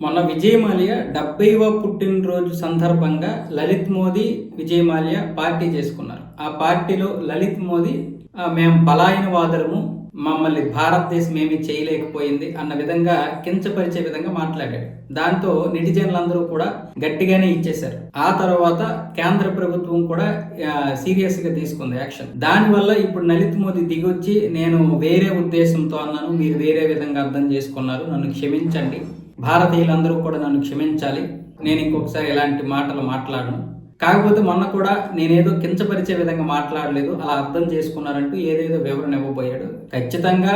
మొన్న విజయ్ మాల్యా 70వ పుట్టినరోజు సందర్భంగా లలిత్ మోదీ విజయ్ మాల్యా పార్టీ చేసుకున్నారు. ఆ పార్టీలో లలిత్ మోదీ మేము పలాయనవాదులము, మమ్మల్ని భారతదేశం ఏమీ చేయలేకపోయింది అన్న విధంగా కించపరిచే విధంగా మాట్లాడాడు. దాంతో నెటిజన్లందరూ కూడా గట్టిగానే ఇచ్చేశారు. ఆ తర్వాత కేంద్ర ప్రభుత్వం కూడా సీరియస్ గా తీసుకుంది యాక్షన్. దానివల్ల ఇప్పుడు లలిత్ మోదీ దిగొచ్చి నేను వేరే ఉద్దేశంతో అన్నాను, మీరు వేరే విధంగా అర్థం చేసుకున్నారు, నన్ను క్షమించండి, భారతీయులందరూ కూడా నన్ను క్షమించాలి, నేను ఇంకొకసారి ఇలాంటి మాటలు మాట్లాడను. కాకపోతే మొన్న కూడా నేనేదో కించపరిచే విధంగా మాట్లాడలేదు, అలా అర్థం చేసుకున్నారంటూ ఏదేదో వివరణ ఇవ్వబోయాడు. ఖచ్చితంగా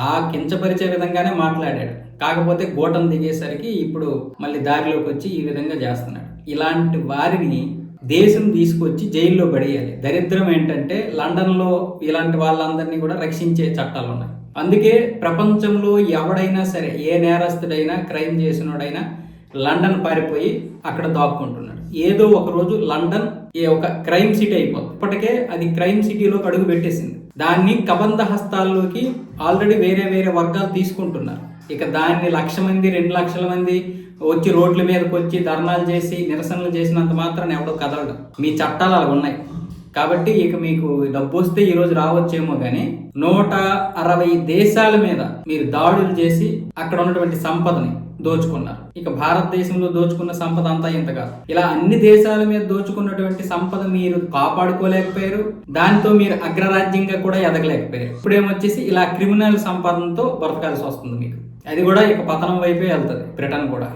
ఆ కించపరిచే విధంగానే మాట్లాడాడు. కాకపోతే గోటం దిగేసరికి ఇప్పుడు మళ్ళీ దారిలోకి వచ్చి ఈ విధంగా చేస్తున్నాడు. ఇలాంటి వారిని దేశం తీసుకొచ్చి జైల్లో పడేయాలి. దరిద్రం ఏంటంటే లండన్లో ఇలాంటి వాళ్ళందరినీ కూడా రక్షించే చట్టాలు ఉన్నాయి. అందుకే ప్రపంచంలో ఎవడైనా సరే, ఏ నేరస్తుడైనా, క్రైమ్ చేసినోడైనా లండన్ పారిపోయి అక్కడ దాక్కుంటున్నాడు. ఏదో ఒక రోజు లండన్ ఒక క్రైమ్ సిటీ అయిపోతుంది. ఇప్పటికే అది క్రైమ్ సిటీలోకి అడుగు పెట్టేసింది. దాన్ని కబంధ హస్తాల్లోకి ఆల్రెడీ వేరే వేరే వర్గాలు తీసుకుంటున్నారు. ఇక దాన్ని 1,00,000 మంది 2,00,000 మంది వచ్చి రోడ్ల మీదకి వచ్చి ధర్నాలు చేసి నిరసనలు చేసినంత మాత్రాన్ని ఎవడో కదలడు. మీ చట్టాలు అలా ఉన్నాయి కాబట్టి ఇక మీకు డబ్బు వస్తే ఈరోజు రావచ్చేమో కానీ 160 దేశాల మీద మీరు దాడులు చేసి అక్కడ ఉన్నటువంటి సంపదని దోచుకున్నారు. ఇక భారతదేశంలో దోచుకున్న సంపద అంతా ఇంత కాదు. ఇలా అన్ని దేశాల మీద దోచుకున్నటువంటి సంపద మీరు కాపాడుకోలేకపోయారు. దాంతో మీరు అగ్రరాజ్యంగా కూడా ఎదగలేకపోయారు. ఇప్పుడేమొచ్చేసి ఇలా క్రిమినల్ సంపదతో బ్రతకాల్సి వస్తుంది మీకు. అది కూడా ఇక పతనం వైపే వెళ్తుంది బ్రిటన్ కూడా.